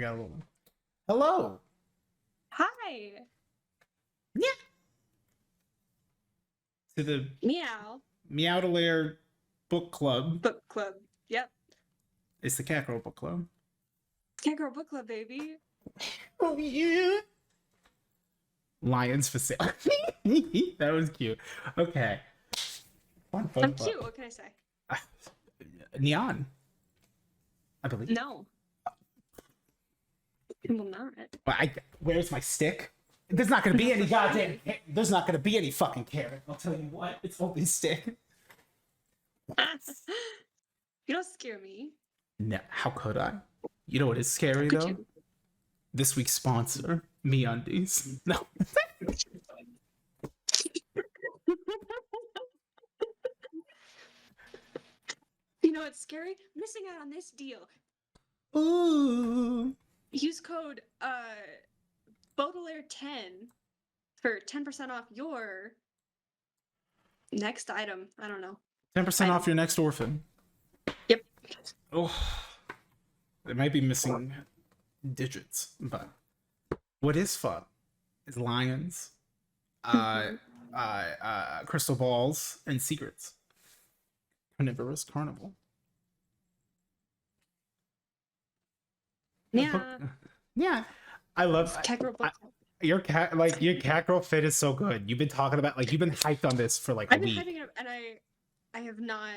got a little. Hello. Hi. Yeah. To the Meow. Meowdelaire book club. Book club. Yep. It's the Cat Girl book club. Cat Girl book club, baby. Oh yeah. Lions for sale. That was cute. Okay. Fun, I'm cute. What can I say? Neon. I believe. No. Well, not. Where's my stick? There's not gonna be any goddamn. There's not gonna be any fucking carrot. I'll tell you what. It's only a stick. You don't scare me. No, how could I? You know what is scary Could though? you? This week's sponsor, MeUndies. No. You know what's scary? Missing out on this deal. Ooh. Use code Meowdelaire10 for 10% off your next item. I don't know. 10% off your next orphan. Yep. Oh, they might be missing digits, but what is fun is lions, crystal balls, and secrets. Carnivorous carnival. Yeah. Yeah, I love Cat Girl book club. your cat girl fit is so good. You've been talking about you've been hyped on this for like a I've been week. hyping it up, and I have not.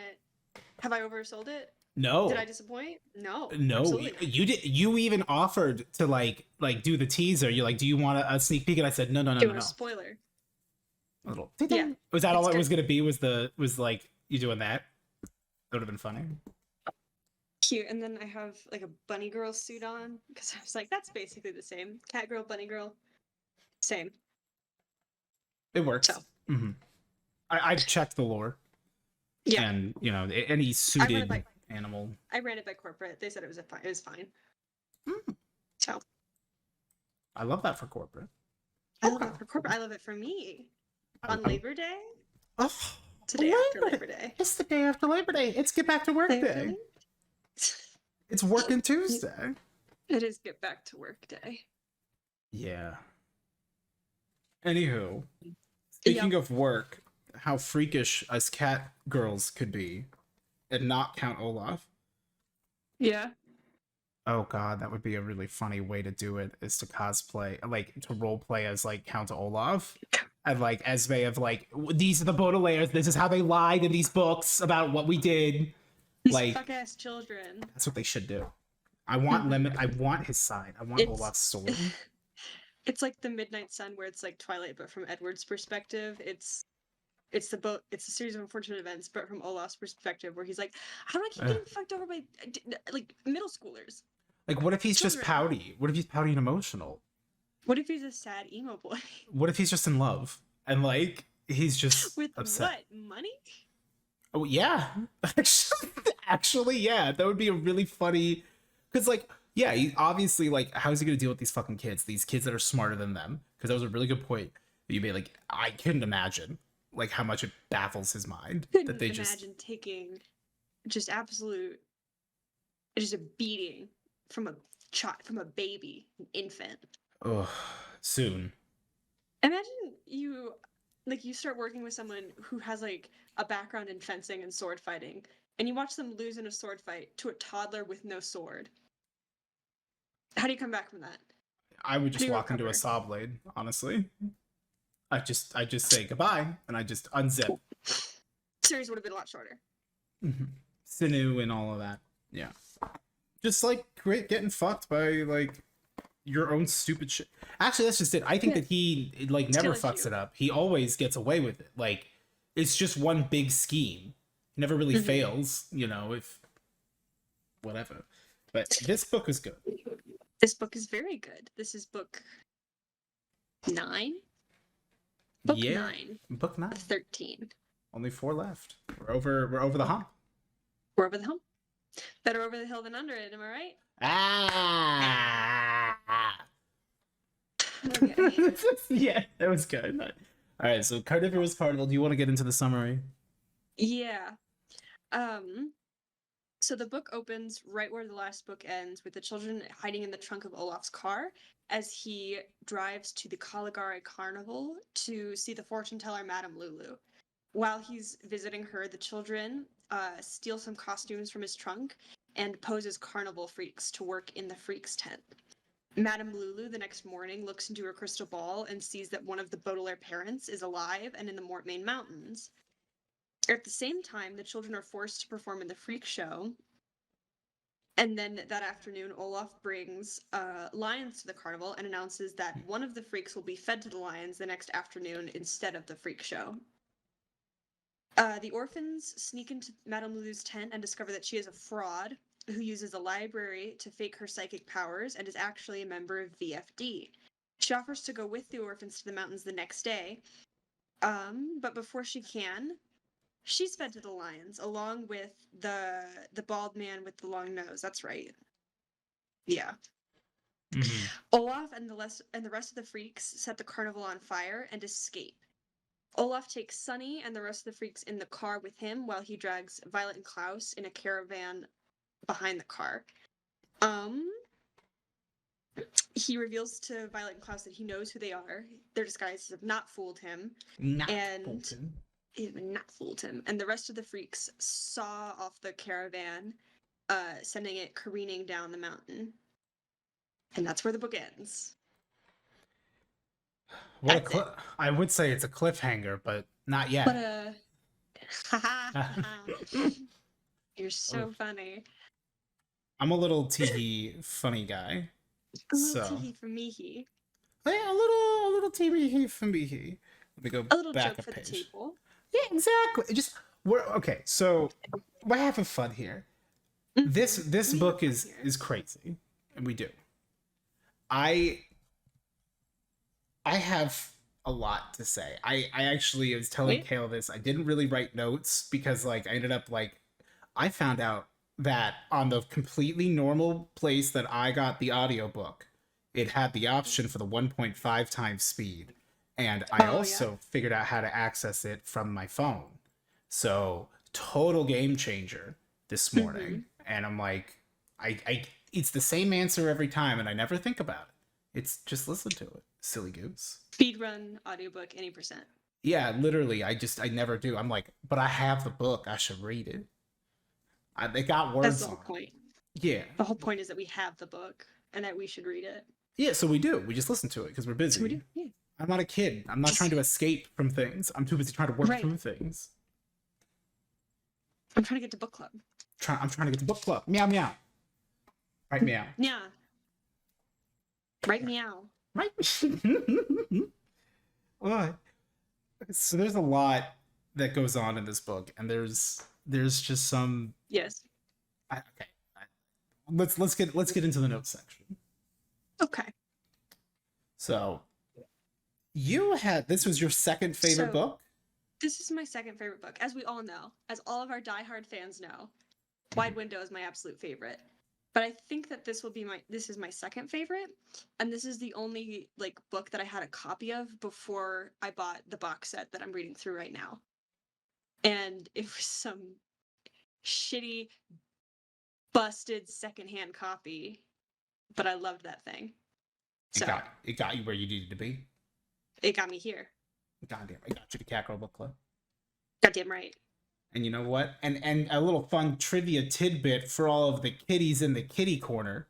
Have I oversold it? No. Did I disappoint? No. No, absolutely not. you did. You even offered to like do the teaser. You're like, do you want a sneak peek? And I said, no. Give it a spoiler. A little. Yeah. Was that all it's it was good. gonna be? Was like you doing that? That would have been funny. Cute. And then I have like a bunny girl suit on because I was like, that's basically the same. Cat girl, bunny girl, same. It works. So. Mm-hmm. I've checked the lore. Yeah. And any suited animal. I ran it by corporate. They said it was fine. It was fine. Mm. So. I love that for corporate. I love it for corporate. I love it for me. On Labor Day. Oh, Today after Labor Day. It's the day after Labor Day. It's get back to work day. It's working Tuesday. It is get back to work day. Yeah. Anywho, speaking of work, how freakish us cat girls could be and not count Olaf. Yeah. Oh god, that would be a really funny way to do it, is to cosplay, like to role play as like Count Olaf. And like Esme of like, these are the Baudelaires, this is how they lied in these books about what we did. These like fuck ass children. That's what they should do. I want I want his side. I want Olaf's sword. It's like the Midnight Sun, where it's like Twilight, but from Edward's perspective. It's a series of unfortunate events, but from Olaf's perspective, where he's like, how do I keep getting fucked over by like middle schoolers? Like, what if he's Children. just pouty? What if he's pouty and emotional? What if he's a sad emo boy? What if he's just in love and like he's just with upset? What, money? Oh yeah, actually, yeah, that would be a really funny. Because like, yeah, he obviously like, how's he gonna deal with these fucking kids? These kids that are smarter than them? Because that was a really good point that you made. Like, I couldn't imagine like how much it baffles his mind that they imagine taking just a beating from a child, from a baby, an infant. Oh, soon. Imagine you start working with someone who has like a background in fencing and sword fighting, and you watch them lose in a sword fight to a toddler with no sword. How do you come back from that? I would just walk into a saw blade, honestly. I just say goodbye and I just unzip. Series would have been a lot shorter. Mm-hmm. Sinew and all of that. Yeah. Just like getting fucked by like your own stupid shit. Actually, that's just it. I think that he like never fucks it up. He always gets away with it. Like, it's just one big scheme. He never really fails, if whatever. But this book is good. This book is very good. This is book 9. Book 9. Book 9. 13. Only 4 left. We're over the hump. We're over the hump. Better over the hill than under it, am I right? Okay. Yeah, that was good. All right, so Carnivorous Carnival, do you want to get into the summary? Yeah. So the book opens right where the last book ends, with the children hiding in the trunk of Olaf's car as he drives to the Caligari Carnival to see the fortune teller Madame Lulu. While he's visiting her, the children steal some costumes from his trunk and pose as carnival freaks to work in the freaks tent. Madame Lulu the next morning looks into her crystal ball and sees that one of the Baudelaire parents is alive and in the Mortmain Mountains. At the same time, the children are forced to perform in the freak show. And then that afternoon, Olaf brings lions to the carnival and announces that one of the freaks will be fed to the lions the next afternoon instead of the freak show. The orphans sneak into Madame Lulu's tent and discover that she is a fraud who uses a library to fake her psychic powers and is actually a member of VFD. She offers to go with the orphans to the mountains the next day, but before she can, she's fed to the lions, along with the bald man with the long nose. That's right. Yeah. Mm-hmm. Olaf and the rest of the freaks set the carnival on fire and escape. Olaf takes Sunny and the rest of the freaks in the car with him while he drags Violet and Klaus in a caravan behind the car. He reveals to Violet and Klaus that he knows who they are. Their disguises have not fooled him. Not fooled him. And the rest of the freaks saw off the caravan, sending it careening down the mountain. And that's where the book ends. I would say it's a cliffhanger, but not yet. But you're so funny. I'm a little teehee funny guy. A little teehee for me-hee. Yeah, a little teehee for me-hee. Let me go a little back joke for page. the table. Yeah, exactly. Okay. So we're having fun here. Mm-hmm. This book is crazy, and we do. I have a lot to say. I actually was telling Kale this. I didn't really write notes because I ended up I found out that on the completely normal place that I got the audiobook, it had the option for the 1.5 times speed. And I also figured out how to access it from my phone. So total game changer this morning. Mm-hmm. And I'm like, it's the same answer every time, and I never think about it. It's just listen to it. Silly goose. Speedrun audiobook any percent. Yeah, literally. I never do. I'm like, but I have the book. I should read it. They got words. That's the whole point. Yeah. The whole point is that we have the book and that we should read it. Yeah, so we do. We just listen to it because we're busy. So we do. Yeah. I'm not a kid. I'm not trying to escape from things. I'm too busy trying to work through things. I'm trying to get to book club. I'm trying to get to book club. Meow meow. Right meow. Yeah. Right meow. Right. So there's a lot that goes on in this book, and there's just some. Yes. Okay. Let's get into the notes section. Okay. So this was your second favorite book? This is my second favorite book. As we all know, as all of our diehard fans know, Wide Window is my absolute favorite. But I think that this is my second favorite, and this is the only book that I had a copy of before I bought the box set that I'm reading through right now. And it was some shitty, busted secondhand copy, but I loved that thing. So it got you where you needed to be. It got me here. Goddamn, I got you to Cat Girl Book Club. Goddamn right. And you know what? And a little fun trivia tidbit for all of the kitties in the kitty corner.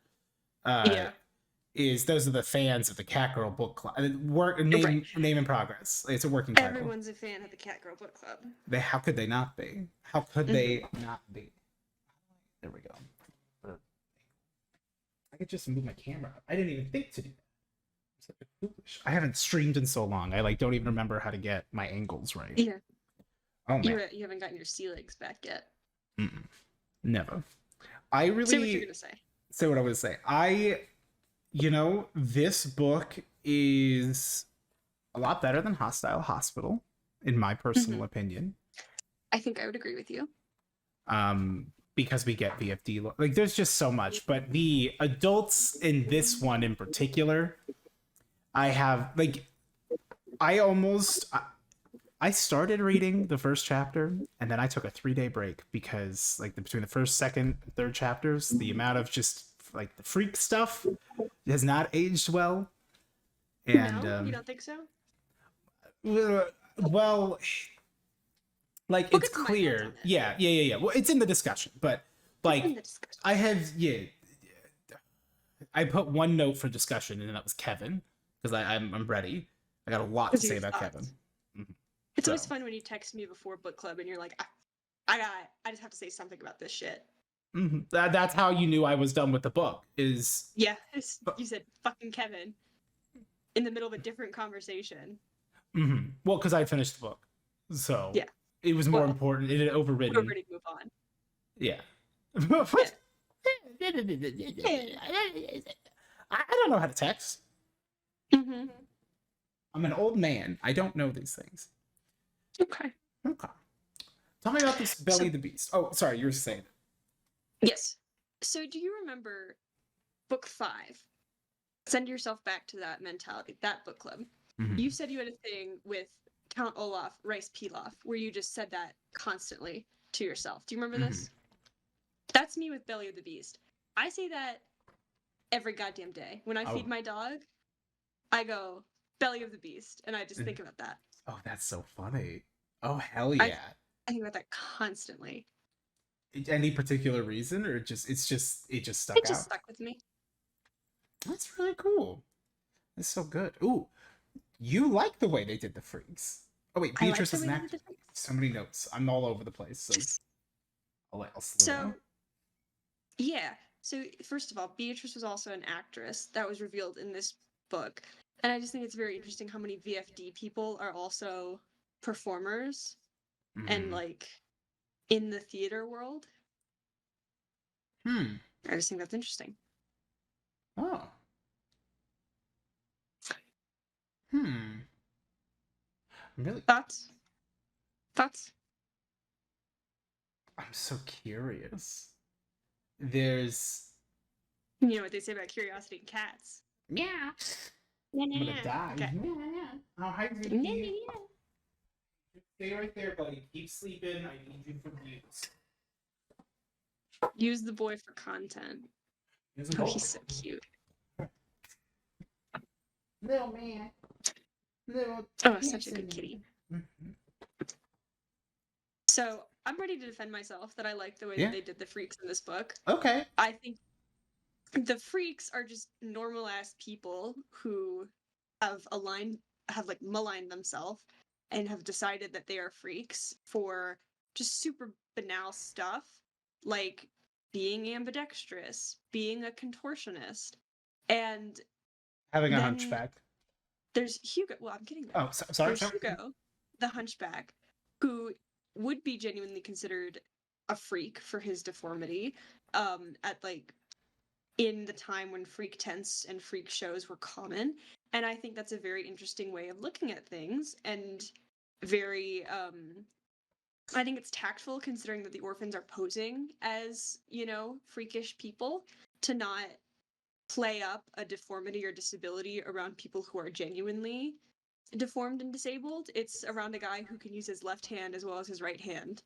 Is those are the fans of the Cat Girl Book Club. Name in progress. It's a working title. Everyone's a fan of the Cat Girl Book Club. How could they not be? How could they not be? There we go. I could just move my camera up. I didn't even think to do that. I haven't streamed in so long. I don't even remember how to get my angles right. Yeah. Oh man. You haven't gotten your sea legs back yet. Mm-mm. Never. I really say what you're gonna say. Say what I was gonna say. This book is a lot better than Hostile Hospital, in my personal opinion. I think I would agree with you. Because we get VFD. There's just so much, but the adults in this one in particular, I have I started reading the first chapter and then I took a 3-day break because like between the first, second, third chapters, the amount of just like the freak stuff has not aged well. And No, you don't think so? well, like We'll it's get to my thoughts clear. on it. Yeah. Well, it's in the discussion, but It's in like the discussion. I have I put one note for discussion and that was Kevin because I'm ready. I got a lot to Because say your about Kevin. thoughts. It's So always fun when you text me before book club and you're like, I just have to say something about this shit. that's how you knew I was done with the book. Is Yeah, you said fucking Kevin in the middle of a different conversation. well, because I finished the book, so Yeah. it was more Well, important. It had overridden. we're ready to move on. Yeah. Yeah. I don't know how to text. Mm-hmm. I'm an old man. I don't know these things. Okay. Okay. Tell me about this Belly the Beast. Oh, sorry, you were saying it. Yes. So do you remember book 5? Send yourself back to that mentality, that book club. You said you had a thing with Count Olaf Rice Pilaf, where you just said that constantly to yourself. Do you remember this? That's me with Belly of the Beast. I say that every goddamn day. When I feed my dog, I go, Belly of the Beast, and I just think about that. Oh, that's so funny. Oh, hell yeah. I think about that constantly. Any particular reason, or it just stuck out? It just stuck with me. That's really cool. It's so good. Ooh, you like the way they did the freaks. Oh wait, Beatrice is an actor. So many notes. I'm all over the place. So I'll slow down. Yeah. So first of all, Beatrice was also an actress that was revealed in this book, and I just think it's very interesting how many VFD people are also performers and like in the theater world. I just think that's interesting. Oh. Really? Thoughts? I'm so curious. There's. You know what they say about curiosity in cats? Meow. I'm gonna die. Okay. I'll hide you. Stay right there, buddy. Keep sleeping. I need you for views. Use the boy for content. Oh, he's so cute. Little man. Oh, such a good kitty. So I'm ready to defend myself that I like the way that they did the freaks in this book. Okay. I think the freaks are just normal ass people who have maligned themselves and have decided that they are freaks for just super banal stuff like being ambidextrous, being a contortionist, and having a hunchback. There's Hugo. Well, I'm getting there. Oh, sorry. There's Hugo, the hunchback, who would be genuinely considered a freak for his deformity. At like in the time when freak tents and freak shows were common, and I think that's a very interesting way of looking at things, and very I think it's tactful considering that the orphans are posing as, freakish people, to not play up a deformity or disability around people who are genuinely deformed and disabled. It's around a guy who can use his left hand as well as his right hand,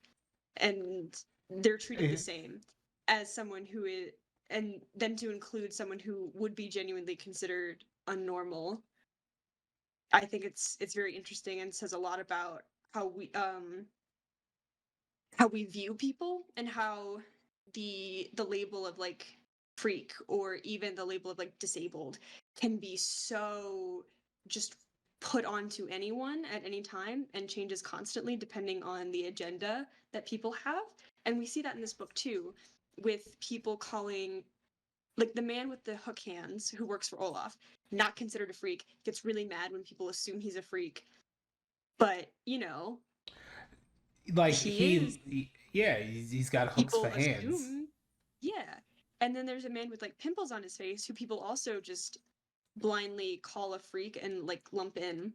and they're treated the same as someone who is, and then to include someone who would be genuinely considered unnormal. I think it's very interesting and says a lot about how we view people, and how the label of like freak or even the label of like disabled can be so just put onto anyone at any time and changes constantly depending on the agenda that people have. And we see that in this book too, with people calling, like, the man with the hook hands who works for Olaf, not considered a freak, gets really mad when people assume he's a freak. But like he's got hooks for hands. Yeah. And then there's a man with like pimples on his face who people also just blindly call a freak and like lump in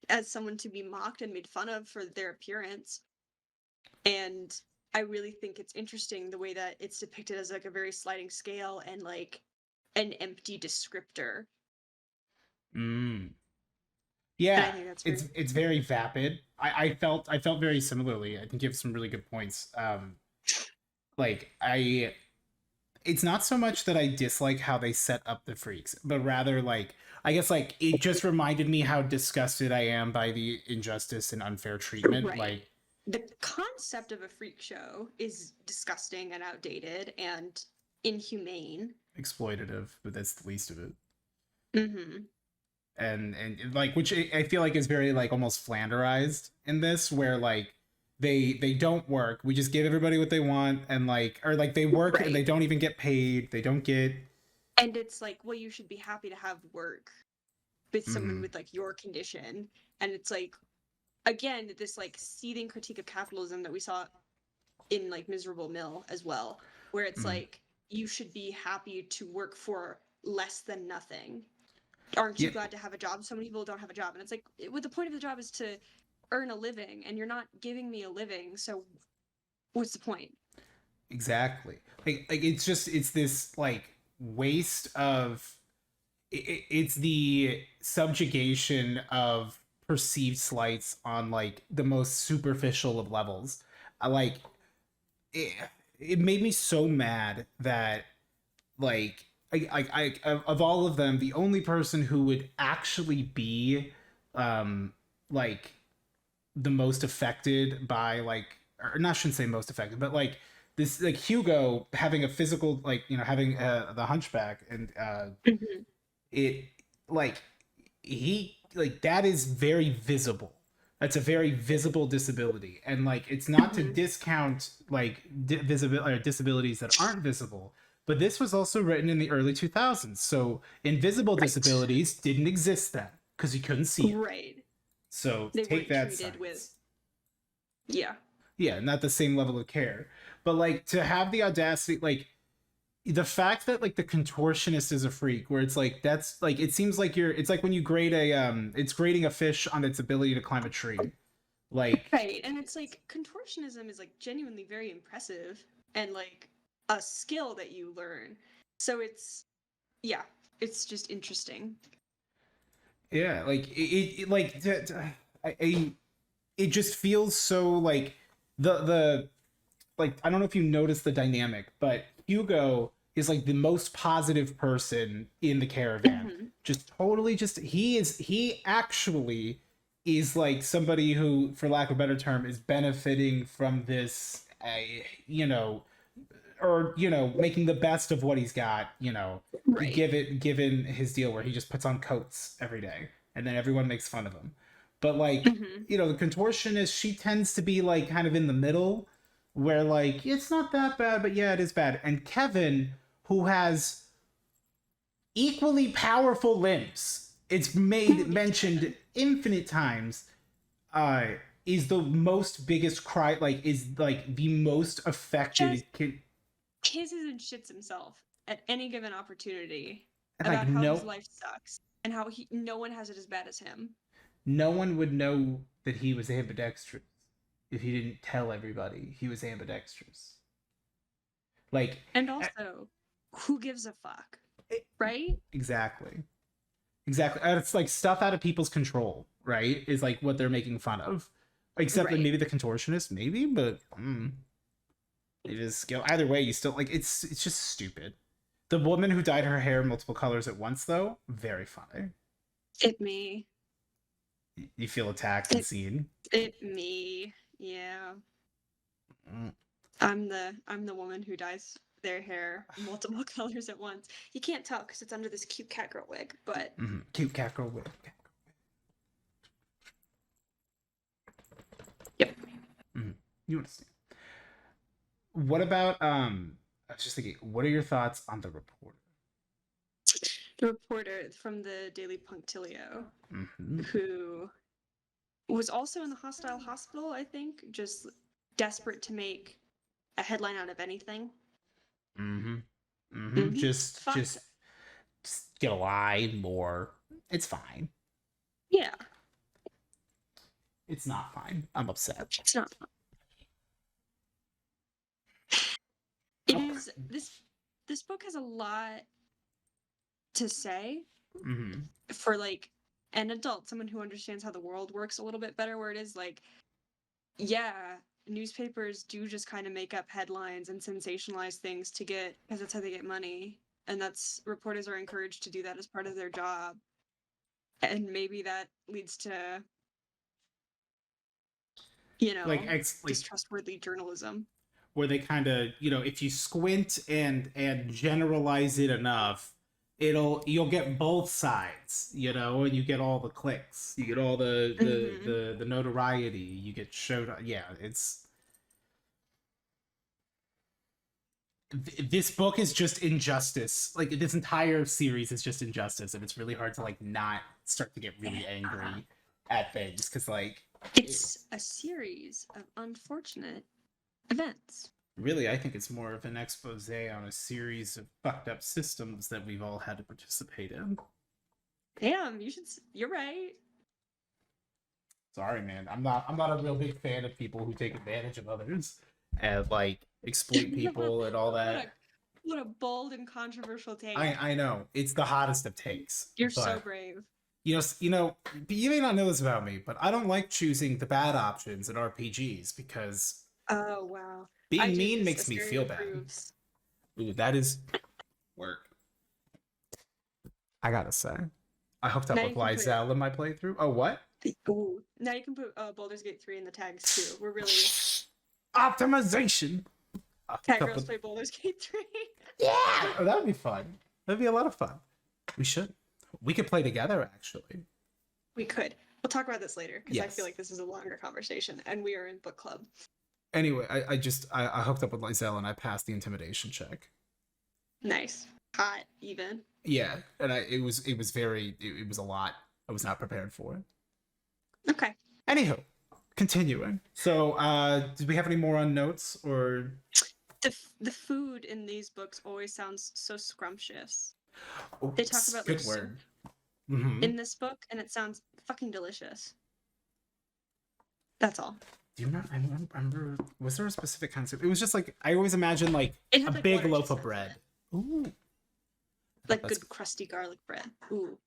as someone to be mocked and made fun of for their appearance. And I really think it's interesting the way that it's depicted as like a very sliding scale and like an empty descriptor. And I Yeah, think that's it's great. it's very vapid. I felt very similarly. I think you have some really good points. Like I it's not so much that I dislike how they set up the freaks, but rather like I guess like it just reminded me how disgusted I am by the injustice and unfair treatment. Right. Like The concept of a freak show is disgusting and outdated and inhumane. exploitative, but that's the least of it. Mm-hmm. And like which I feel like is very like almost flanderized in this, where like they don't work. We just give everybody what they want, and like or like they work and Right. they don't even get paid. They don't get. And it's like, well, you should be happy to have work with someone Mm-hmm, with like your condition. And it's like, again, this like seething critique of capitalism that we saw in like Miserable Mill as well, where it's mm-hmm. like, you should be happy to work for less than nothing. Aren't you Yeah, glad to have a job? So many people don't have a job. And it's like, what the point of the job is to earn a living, and you're not giving me a living. So what's the point? exactly. Like it's this like waste of it's the subjugation of perceived slights on like the most superficial of levels. Like it, it made me so mad that like of all of them, the only person who would actually be um like the most affected by like or not shouldn't say most affected, but like this like Hugo having a physical like having the hunchback and Mm-hmm. it like he like that is very visible. That's a very visible disability, and like it's not to Mm-hmm. discount like disabilities that aren't visible, but this was also written in the early 2000s, so invisible Right. disabilities didn't exist then because you couldn't see it. Right. So They take weren't that treated with, science. yeah. Yeah, not the same level of care, but like to have the audacity like the fact that like the contortionist is a freak where it's like that's like it seems like you're it's like when you grade a it's grading a fish on its ability to climb a tree like Right. And it's like contortionism is like genuinely very impressive and like a skill that you learn. So it's, yeah, it's just interesting. yeah like like it just feels so like the like I don't know if you noticed the dynamic, but Hugo is like the most positive person in the caravan. Hmm. Just totally just he actually is like somebody who, for lack of a better term, is benefiting from this you know or making the best of what he's got, Right. given his deal where he just puts on coats every day and then everyone makes fun of him. But like, Hmm. the contortionist, she tends to be like kind of in the middle where like it's not that bad, but yeah, it is bad. And Kevin, who has equally powerful limbs, it's We'll made get to mentioned Kevin. infinite times, uh is the most biggest cry like is like the most affected Just kid. kisses and shits himself at any given opportunity And like about how his life sucks and how no one has it as bad as him. no one would know that he was ambidextrous if he didn't tell everybody he was ambidextrous. Like, And eh, also, who gives a fuck? eh, Right? exactly, exactly. And it's like stuff out of people's control, right? Is like what they're making fun of. Except that Right. maybe the contortionist, maybe, but it is skill. Either way, you still like it's just stupid. The woman who dyed her hair multiple colors at once, though, very funny. It me. You feel attacked and It seen. it me. Yeah. Mm-hmm. I'm the woman who dyes their hair multiple colors at once. You can't tell because it's under this cute cat girl wig, but Cute cat girl wig. yep. Mm-hmm. You understand. What about I was just thinking, what are your thoughts on the reporter? The reporter from the Daily Punctilio, Mm-hmm. who was also in the hostile hospital, I think, just desperate to make a headline out of anything. Mm-hmm. Mm-hmm. Mm-hmm. Fucked. Just get a lie more. It's fine. Yeah, It's not fine. I'm upset. it's not. It Okay. is this book has a lot to say Mm-hmm. for like an adult, someone who understands how the world works a little bit better, where it is like, yeah, newspapers do just kind of make up headlines and sensationalize things to get, because that's how they get money. And that's, reporters are encouraged to do that as part of their job. And maybe that leads to, like distrustworthy journalism. where they kind of, if you squint and generalize it enough, you'll get both sides, and you get all the clicks, you get all the notoriety, you get showed. Yeah, this book is just injustice. Like, this entire series is just injustice, and it's really hard to like not start to get really angry at things, because like it's a series of unfortunate events. Really, I think it's more of an expose on a series of fucked up systems that we've all had to participate in. Damn, you're right. Sorry, man. I'm not a real big fan of people who take advantage of others and like exploit people and all that. What a bold and controversial take. I know. It's the hottest of takes. You're so brave. You may not know this about me, but I don't like choosing the bad options in RPGs because oh wow. being mean makes me feel bad. Ooh, that is work. I gotta say, I hooked up with Lizelle in my playthrough. Oh, what? Ooh. Now you can put Baldur's Gate 3 in the tags too. We're really optimization. Cat girls play Baldur's Gate 3. Yeah, oh, that would be fun. That'd be a lot of fun. We could play together, actually. We could. We'll talk about this later because I feel like this is a longer conversation, and we are in book club. Anyway, I hooked up with Lizelle and I passed the intimidation check. Nice, hot, even. Yeah, and it was a lot. I was not prepared for it. Okay. Anywho, continuing. So, did we have any more on notes or? The food in these books always sounds so scrumptious. Oh, they talk about good word. Mm-hmm. In this book, and it sounds fucking delicious. That's all. Do you remember? I remember. Was there a specific kind of soup? It was just like I always imagine like a big loaf of bread. Ooh. Like good crusty garlic bread. Ooh.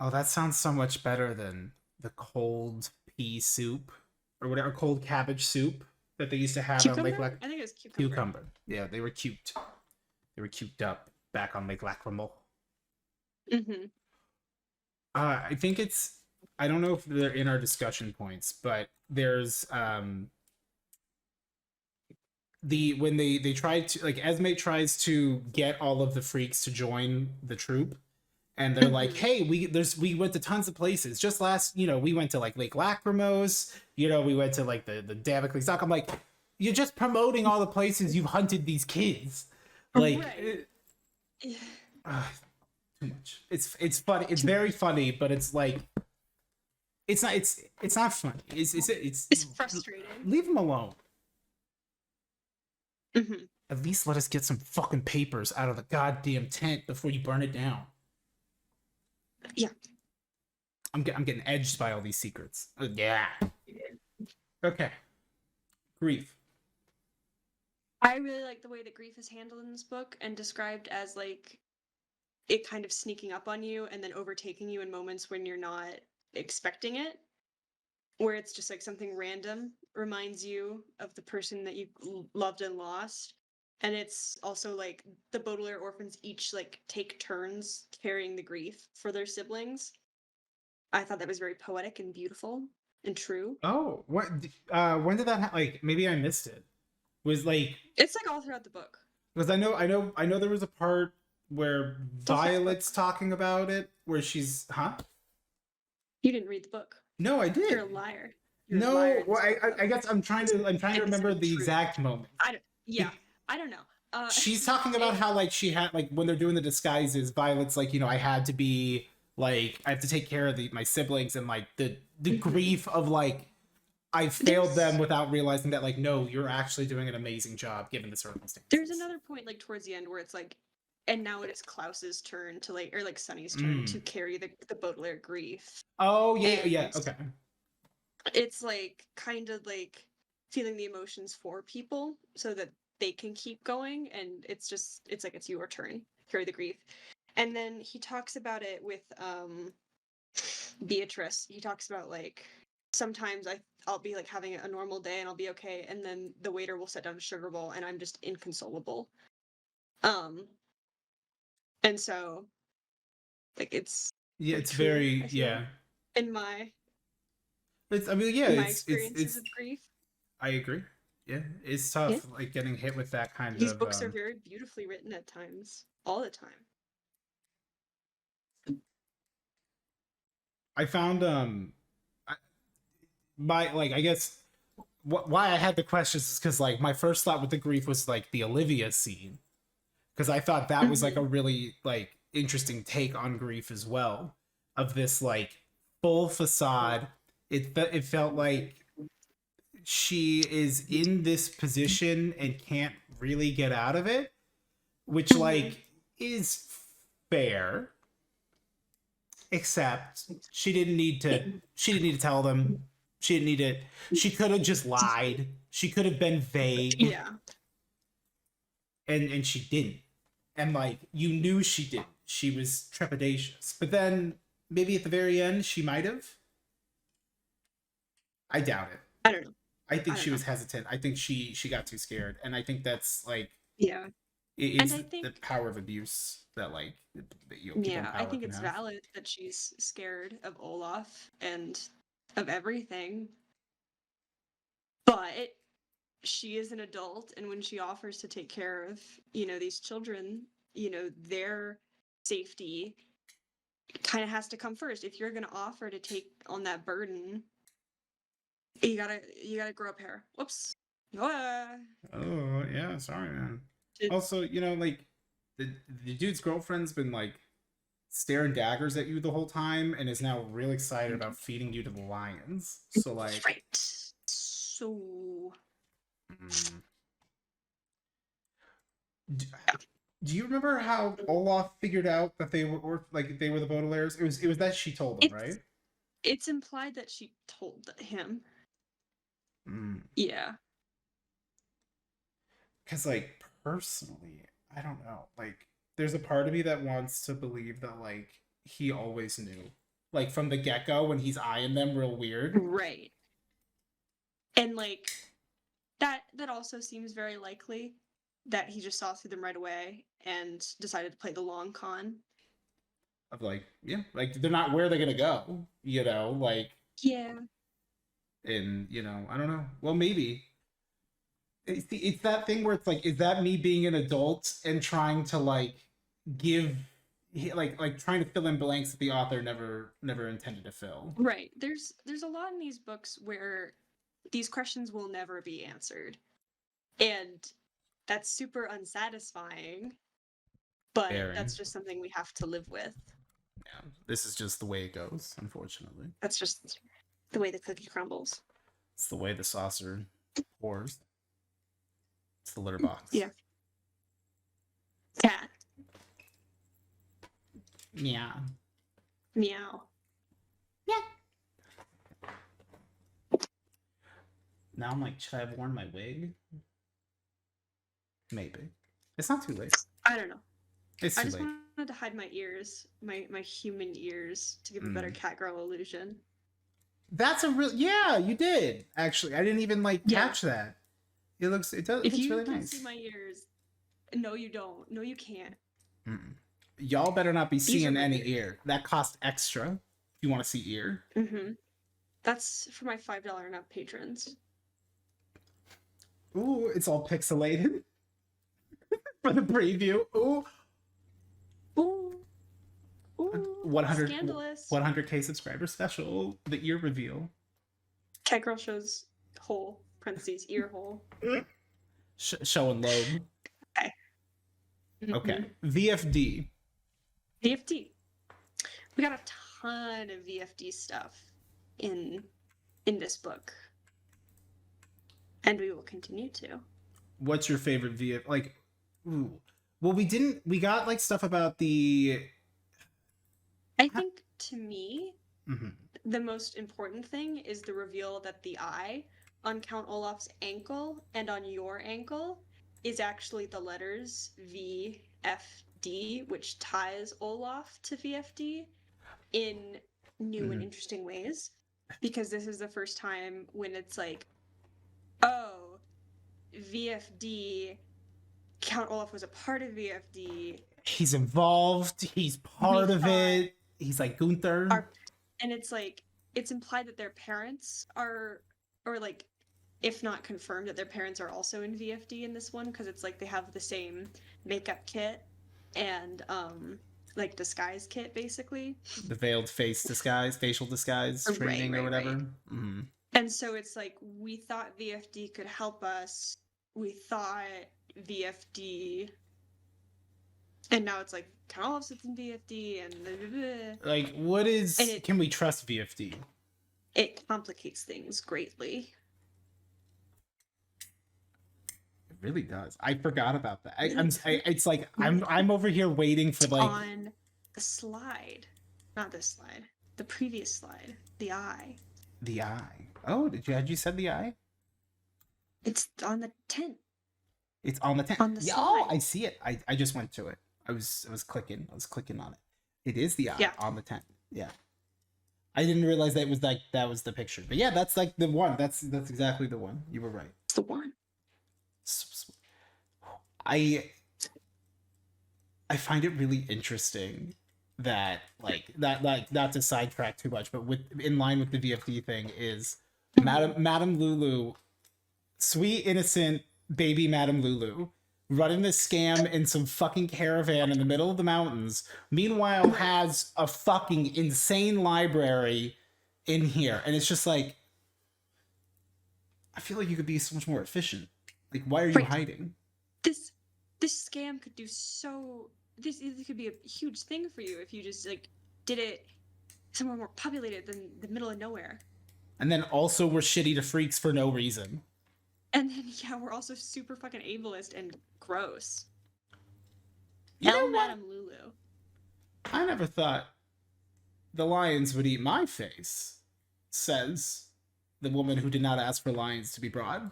Oh, that sounds so much better than the cold pea soup or whatever, cold cabbage soup that they used to have on Lake Lac. I think it was cucumber. Yeah, they were cute. They were cuked up back on Lake Lacrimel. Mm-hmm. I think it's. I don't know if they're in our discussion points, but there's when they try to, like, Esme tries to get all of the freaks to join the troop, and they're like, hey, we went to tons of places just last, we went to like Lake Lacrimose, we went to like the Damocles Dock. I'm like, you're just promoting all the places you've hunted these kids, like right. too much. It's funny. It's very funny, but it's like it's not funny. It's frustrating. Leave them alone. Mm-hmm. At least let us get some fucking papers out of the goddamn tent before you burn it down. Yeah. I'm getting edged by all these secrets. Yeah. Okay. Grief. I really like the way that grief is handled in this book and described as like it kind of sneaking up on you and then overtaking you in moments when you're not expecting it, where it's just like something random reminds you of the person that you loved and lost. And it's also like the Baudelaire orphans each like take turns carrying the grief for their siblings. I thought that was very poetic and beautiful and true. Oh, what? When did that like? Maybe I missed it. Was like it's like all throughout the book. Because I know there was a part where Violet's talking about it, where she's You didn't read the book. No, I did. You're a liar. Well, I guess I'm trying to remember the exact moment. I don't know. She's talking about how like she had like when they're doing the disguises, Violet's like, I had to be like I have to take care of my siblings, and like the grief of like I failed them without realizing that like no, you're actually doing an amazing job given the circumstances. There's another point like towards the end where it's like, and now it is Klaus's turn to like, or like Sunny's turn to carry the Baudelaire grief. Oh yeah, okay. It's like kind of like feeling the emotions for people so that they can keep going, and it's like it's your turn, carry the grief. And then he talks about it with Beatrice. He talks about like sometimes I'll be like having a normal day and I'll be okay, and then the waiter will set down a sugar bowl and I'm just inconsolable. And so like it's Yeah, like it's true, very I feel, yeah. in my It's I mean yeah, experiences it's of grief. I agree. Yeah, it's Yeah. tough like getting hit with that kind These of books are very beautifully written at times, all the time. I found my like I guess why I had the questions is because like my first thought with the grief was like the Olivia scene because I thought that was like a Mm-hmm. really like interesting take on grief as well of this like full facade. It felt like she is in this position and can't really get out of it, which Mm-hmm. like is fair, except she didn't need to tell them. She didn't need it. She could have just lied. She could have been vague, Yeah. and she didn't. And like you knew she didn't. She was trepidatious. But then maybe at the very end she might have. I doubt it. I don't know. I think I don't she know. was hesitant. I think she got too scared, and I think that's like Yeah. it And is I the think, power of abuse that like that people in yeah, I power think can it's have. valid that she's scared of Olaf and of everything. But she is an adult, and when she offers to take care of, these children, their safety kind of has to come first. If you're going to offer to take on that burden, you gotta grow up hair. Whoops. Ah. Oh yeah, sorry man. It- Also, like the dude's girlfriend's been like staring daggers at you the whole time and is now real excited about feeding you to the lions. So like right. So mm. do, do you remember how Olaf figured out that they were like they were the Baudelaires? It was that she told him, it's right? it's implied that she told him. Mm. Yeah. Cuz like personally, I don't know. Like there's a part of me that wants to believe that like he always knew. Like from the get-go when he's eyeing them real weird. Right. And like that also seems very likely that he just saw through them right away and decided to play the long con. Of like, yeah, like they're not where they're gonna go, like Yeah. and I don't know. Well, maybe it's that thing where it's like, is that me being an adult and trying to like give like trying to fill in blanks that the author never intended to fill? Right. There's a lot in these books where these questions will never be answered. And that's super unsatisfying, but Bearing. that's just something we have to live with. Yeah, this is just the way it goes. Unfortunately, That's just the way the cookie crumbles. it's the way the saucer pours. It's the litter box. Yeah. Cat. Yeah. Meow. Now I'm like, should I have worn my wig? Maybe. It's not too late. I don't know. It's I too just late. wanted to hide my ears, my human ears, to give a better cat girl illusion. That's a real yeah, you did. Actually, I didn't even like Yeah. catch that. It looks it does If it's you really can nice. see my ears, no, you don't. No, you can't. Mm-mm. Y'all better not be These are seeing my any ears. ear. That costs extra. If you want to see ear. Mm-hmm. That's for my $5 and up patrons. Ooh, it's all pixelated for the preview. Ooh, Ooh. Ooh. 100 Scandalous. 100K subscriber special. The ear reveal. Cat girl shows hole, parentheses, ear hole. Showing lobe. Okay. Okay. VFD. VFD. We got a ton of VFD stuff in this book. And we will continue to. What's your favorite VF? Like, ooh. Well, we got like stuff about the. I think to me, Mhm. the most important thing is the reveal that the eye on Count Olaf's ankle and on your ankle is actually the letters VFD, which ties Olaf to VFD in new and Mhm. interesting ways, because this is the first time when it's like, oh, VFD, Count Olaf was a part of VFD. He's involved. He's We part of thought it. He's like Gunther. and it's like, it's implied that their parents are, or like, if not confirmed, that their parents are also in VFD in this one, because it's like they have the same makeup kit and like disguise kit, basically. The veiled face disguise, facial disguise training or whatever. Right. Mm-hmm. And so it's like, we thought VFD could help us. We thought VFD, and now it's like Count Olaf sits in VFD, and blah, blah, blah. Like, what is? And Can we trust VFD? it complicates things greatly. It really does. I forgot about that. It's like I'm over here waiting for like on the slide, not this slide, the previous slide, the eye. the eye. Oh, had you said the eye? It's on the tent. It's on the tent. On the Yeah, slide. oh, I see it. I just went to it. I was clicking. I was clicking on it. It is the eye Yeah. on the tent. Yeah. I didn't realize that was like that was the picture. But yeah, that's like the one. That's exactly the one. You were right. It's the one. I find it really interesting that like not to sidetrack too much, but with in line with the VFD thing is Madame Lulu, sweet innocent baby Madame Lulu, running this scam in some fucking caravan in the middle of the mountains, meanwhile has a fucking insane library in here. And it's just like, I feel like you could be so much more efficient. Like, why are you hiding? This scam could do so. This could be a huge thing for you if you just like did it somewhere more populated than the middle of nowhere. And then also we're shitty to freaks for no reason. And then yeah, we're also super fucking ableist and gross. Madame Lulu. I never thought the lions would eat my face, says the woman who did not ask for lions to be brought.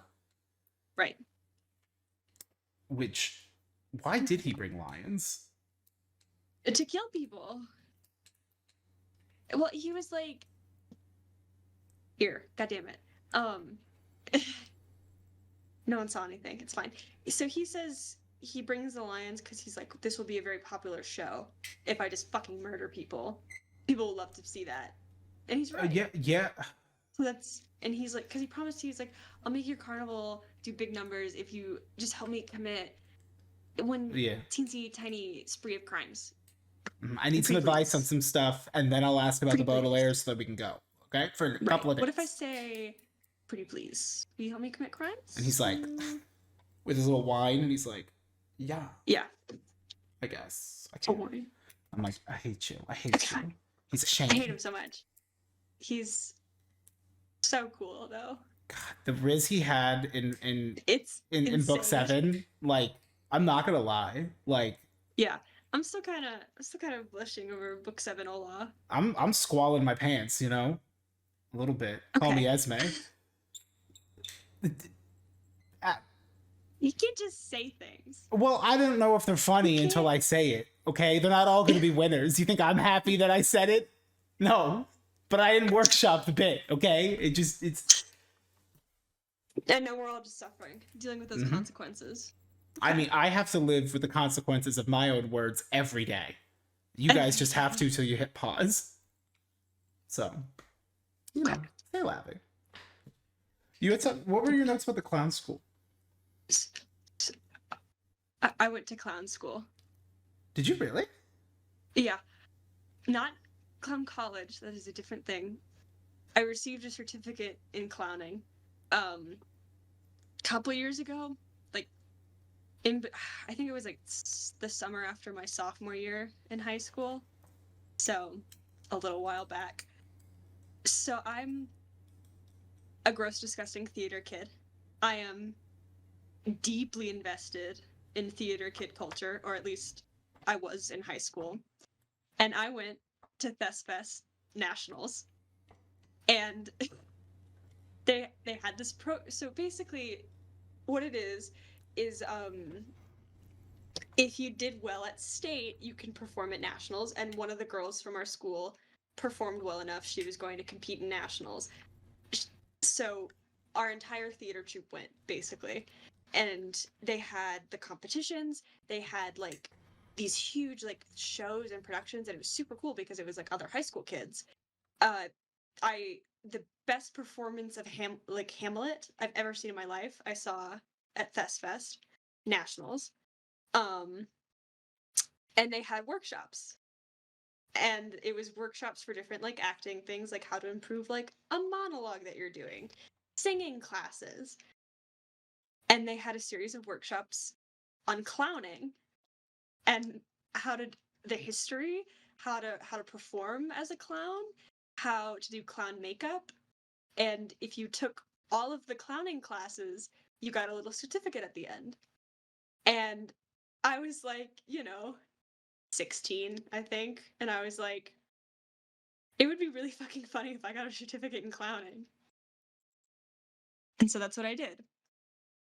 Right. Which, why did he bring lions? To kill people. Well, he was like, here, goddammit. No one saw anything. It's fine. So he says he brings the lions because he's like, this will be a very popular show. If I just fucking murder people, people will love to see that. And he's right. Yeah. So that's, and he's like, because he promised, he's like, I'll make your carnival do big numbers if you just help me commit one teensy tiny spree of crimes. I need some advice on some stuff, and then I'll ask about the Meowdelaire so that we can go. Okay, for a couple of days. What if I say, pretty please, will you help me commit crimes? And he's like, with his little wine, and he's like, yeah. I guess. I'm like, I hate you. You. He's ashamed. I hate him so much. He's so cool though. God, the riz he had in book 7, like, I'm not gonna lie, like, yeah, I'm still kind of blushing over book 7 Olaf. I'm squalling my pants, you know, a little bit. Okay. Call me Esme. You can't just say things. Well, I don't know if they're funny until I say it. Okay, they're not all gonna be winners. You think I'm happy that I said it? No, but I didn't workshop the bit. Okay, it's. I know we're all just suffering, dealing with those consequences. I mean, I have to live with the consequences of my own words every day. You guys just have to till you hit pause. So, you know, stay laughing. You had what were your notes about the clown school? I went to clown school. Did you really? Yeah. Not clown college. That is a different thing. I received a certificate in clowning. Couple years ago, like I think it was like the summer after my sophomore year in high school, so a little while back. So I'm a gross, disgusting theater kid. I am deeply invested in theater kid culture, or at least I was in high school, and I went to ThesFest Nationals, and they had this so basically what it is if you did well at state, you can perform at nationals, and one of the girls from our school performed well enough, she was going to compete in nationals. So our entire theater troupe went, basically. And they had the competitions, they had like these huge like shows and productions, and it was super cool because it was like other high school kids. The best performance of Hamlet I've ever seen in my life, I saw at Fest Nationals. And they had workshops. And it was workshops for different like acting things, like how to improve like a monologue that you're doing, singing classes. And they had a series of workshops on clowning and the history, how to perform as a clown, how to do clown makeup. And if you took all of the clowning classes, you got a little certificate at the end. And I was like, 16, I think. And I was like, it would be really fucking funny if I got a certificate in clowning. And so that's what I did.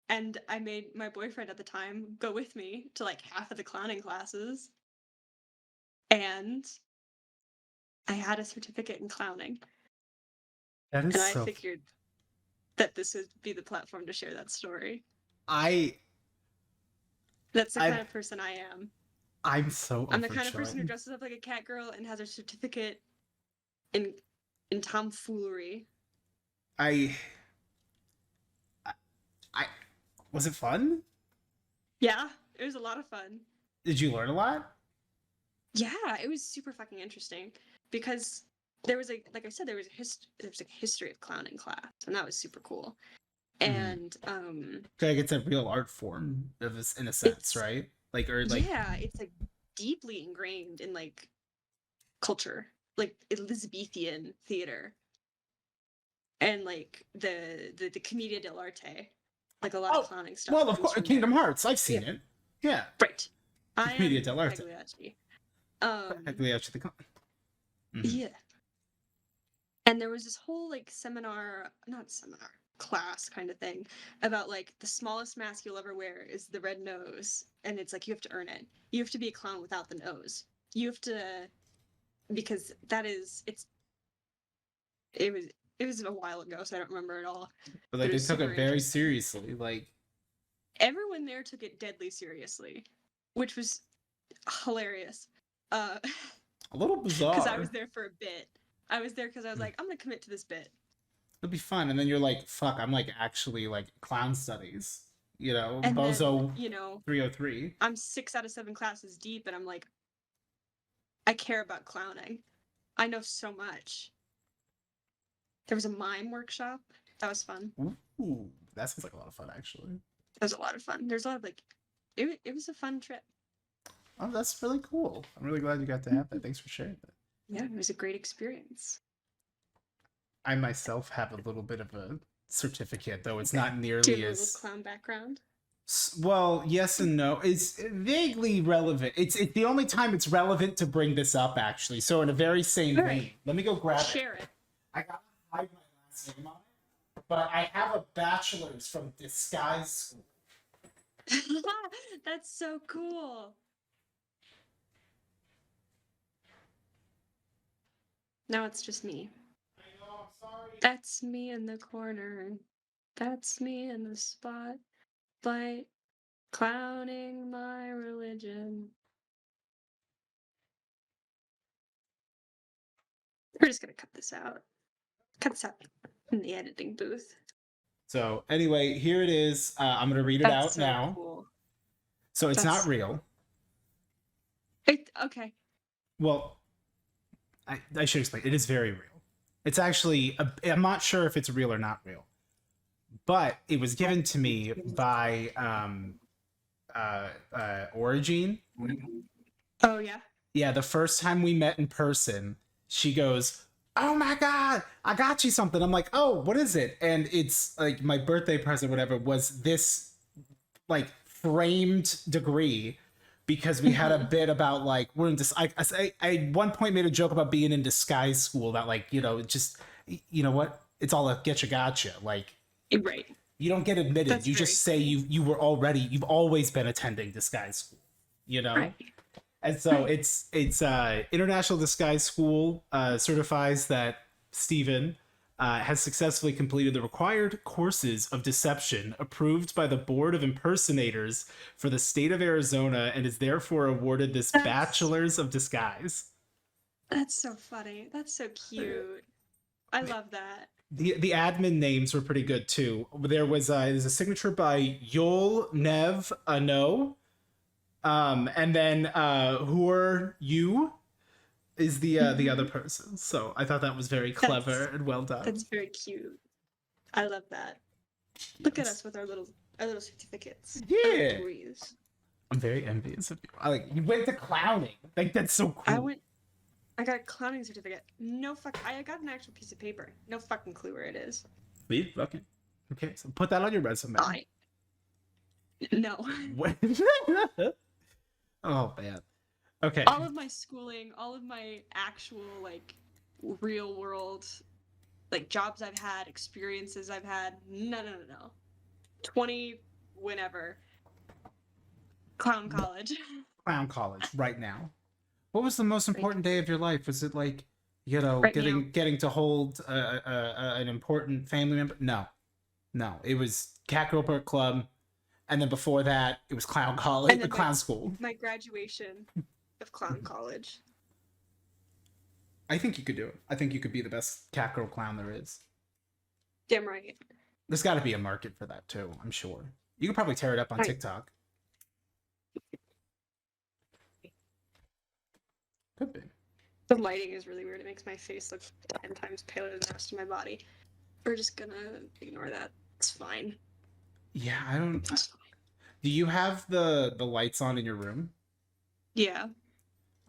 And I made my boyfriend at the time go with me to like half of the clowning classes. And I had a certificate in clowning. That is and I so... figured that this would be the platform to share that story. That's the kind of person I am. I'm so I'm the kind of person who dresses up like a cat girl and has a certificate in tomfoolery. I was it fun? Yeah, it was a lot of fun. Did you learn a lot? Yeah, it was super fucking interesting because there was like I said, there was a history of clowning class, and that was super cool. And like it's a real art form of this, in a sense, right? Yeah, it's like deeply ingrained in like culture, like Elizabethan theater, and like the Commedia dell'arte, like a lot of clowning stuff. Well, of course, Kingdom Hearts. I've seen it. Yeah, right. I Commedia dell'arte. Pagliacci. The yeah. And there was this whole like class kind of thing about like the smallest mask you'll ever wear is the red nose, and it's like you have to earn it. You have to be a clown without the nose. You have to, because it was a while ago, so I don't remember it all. But like they took it very seriously. Like everyone there took it deadly seriously, which was hilarious. A little bizarre. Because I was there for a bit. I was there because I was like, I'm gonna commit to this bit. It'll be fun, and then you're like, fuck, I'm like actually like clown studies. And Bozo. Then, 303. I'm 6 out of 7 classes deep, and I'm like, I care about clowning. I know so much. There was a mime workshop. That was fun. Ooh, that sounds like a lot of fun, actually. It was a lot of fun. There's a lot of like, it was a fun trip. Oh, that's really cool. I'm really glad you got to have that. Thanks for sharing that. Yeah, it was a great experience. I myself have a little bit of a certificate, though it's not nearly Do you have as... a little clown background? Well, yes and no. It's vaguely relevant. It's the only time it's relevant to bring this up, actually. So in a very same vein, let me go grab Share it. I gotta hide my last name on it, but I have a bachelor's from disguise school. That's so cool. Now it's just me. I know, I'm sorry. That's me in the corner. That's me in the spotlight, clowning my religion. We're just gonna cut this out. Cut this out in the editing booth. So anyway, here it is. I'm gonna read it out so now. Cool. So it's not real. Okay. Well, I should explain. It is very real. It's actually, I'm not sure if it's real or not real, but it was given to me by Origin. Oh yeah. Yeah, the first time we met in person, she goes, "Oh my god, I got you something." I'm like, "Oh, what is it?" And it's like my birthday present, whatever, was this like framed degree. Because we had a bit about like we're in I at one point made a joke about being in disguise school that like just what, it's all a getcha gotcha, like right. You don't get admitted. That's you just say you've always been attending disguise school, Right. And so it's International Disguise School certifies that Steven has successfully completed the required courses of deception approved by the Board of Impersonators for the state of Arizona and is therefore awarded this Bachelor's of Disguise. That's so funny. That's so cute. I love that. The admin names were pretty good too. There's a signature by Yol Nev Ano. And then who are you is the other person. So I thought that was very clever and well done. That's very cute. I love that. Look at us with our little certificates. Yeah. I'm very envious of you. You went to clowning. Like that's so cool. I got a clowning certificate. No fuck. I got an actual piece of paper. No fucking clue where it is. Leave? Okay. Okay. So put that on your resume. No. Oh man. Okay. All of my schooling, all of my actual real world jobs I've had, experiences I've had. No. 20 whenever. Clown college. Clown college right now. What was the most important day of your life? Was it getting to hold an important family member? No, it was Cat Girl Perk Club, and then before that, it was clown college, clown school. My graduation of clown college. I think you could do it. I think you could be the best cat girl clown there is. Damn right. There's got to be a market for that too. I'm sure you could probably tear it up on TikTok. Could be. The lighting is really weird. It makes my face look 10 times paler than the rest of my body. We're just gonna ignore that. It's fine. Yeah, I don't. Do you have the lights on in your room? Yeah.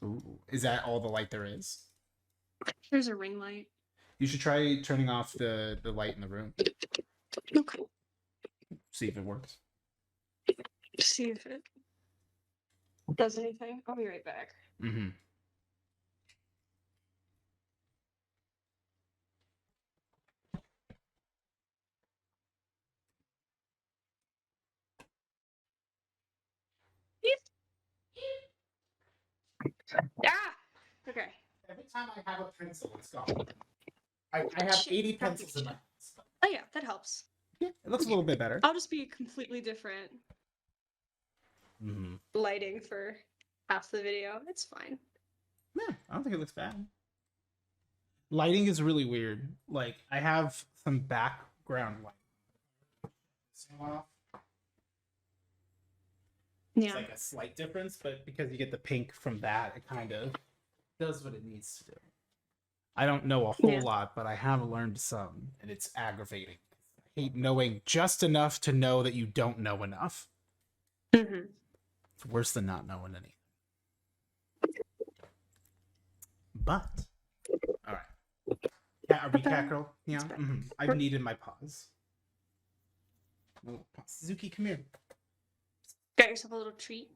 Ooh, is that all the light there is? There's a ring light. You should try turning off the light in the room. Okay. See if it works. See if it does anything. I'll be right back. Mm-hmm. Ah! Okay. Every time I have a pencil, it's gone. I have 80 pencils in my hands. Oh yeah, that helps. Yeah, it looks a little bit better. I'll just be completely different lighting for half the video. It's fine. Yeah, I don't think it looks bad. Lighting is really weird. I have some background light. Yeah. It's like a slight difference, but because you get the pink from that, it kind of does what it needs to do. I don't know a whole lot, but I have learned some, and it's aggravating. I hate knowing just enough to know that you don't know enough. Mm-hmm. It's worse than not knowing anything. But, all right. Are we cat girl? Yeah. Mm-hmm. I've needed my pause. Suzuki, come here. Got yourself a little treat.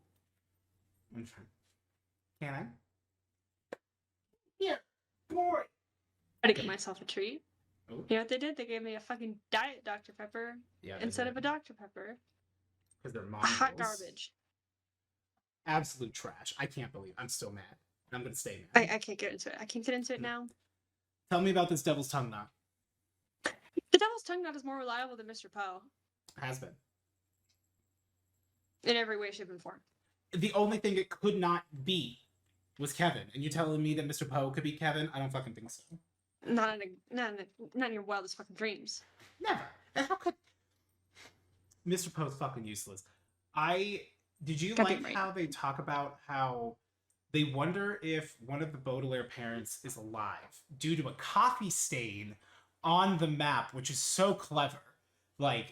I'm fine. Can I? Here, boy. I had to get myself a treat. Ooh. You know what they did? They gave me a fucking diet Dr. Pepper instead of a Dr. Pepper. Because they're hot garbage. Absolute trash. I can't believe I'm still mad. I'm gonna stay mad. I can't get into it. I can't get into it now. Tell me about this Devil's Tongue Knot. The Devil's Tongue Knot is more reliable than Mr. Poe. Has been. In every way, shape, and form. The only thing it could not be was Kevin. And you telling me that Mr. Poe could be Kevin? I don't fucking think so. Not in your wildest fucking dreams. Never. And how could... Mr. Poe's fucking useless. Did you like how they talk about how they wonder if one of the Baudelaire parents is alive due to a coffee stain on the map, which is so clever.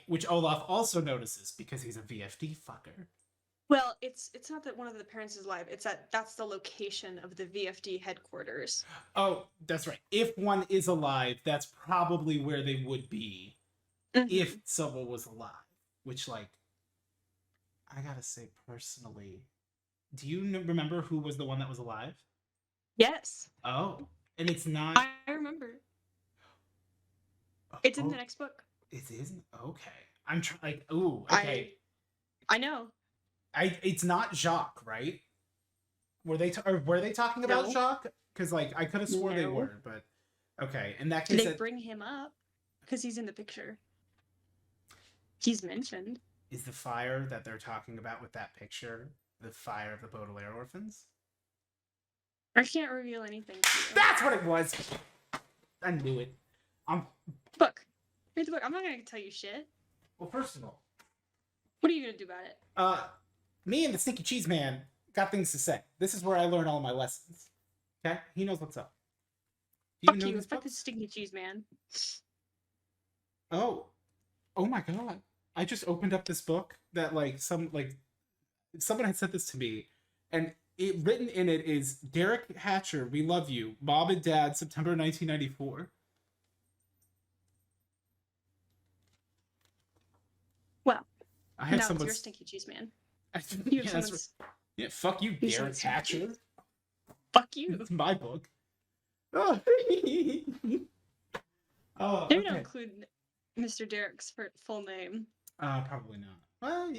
Which Olaf also notices because he's a VFD fucker. Well, it's not that one of the parents is alive. It's that's the location of the VFD headquarters. Oh, that's right. If one is alive, that's probably where they would be if someone was alive. Which, I gotta say personally, do you remember who was the one that was alive? Yes. Oh, and it's not... I remember. It's in the next book. It isn't? Okay. I'm trying... ooh, okay. I know. It's not Jacques, right? were they talking about No. Jacques? Because like I could have swore they No. were, but okay. In that case, They bring him up because he's in the picture. He's mentioned. is the fire that they're talking about with that picture the fire of the Baudelaire orphans? I can't reveal anything to you. That's what it was. I knew it. Book. Read the book. I'm not gonna tell you shit. Well, first of all, What are you gonna do about it? Me and the Stinky Cheese Man got things to say. This is where I learn all my lessons. Okay, he knows what's up. Fuck you. Fuck this stinky cheese man. Oh my god! I just opened up this book that someone had sent this to me, and written in it is Derek Hatcher, we love you, Mom and Dad, September 1994. Well, I have now it's someone's. your stinky cheese man. Yeah, yeah, fuck you, Derek Hatcher. Fuck you. It's my book. Oh, oh Maybe okay. don't include Mr. Derek's full name. Probably not. Well,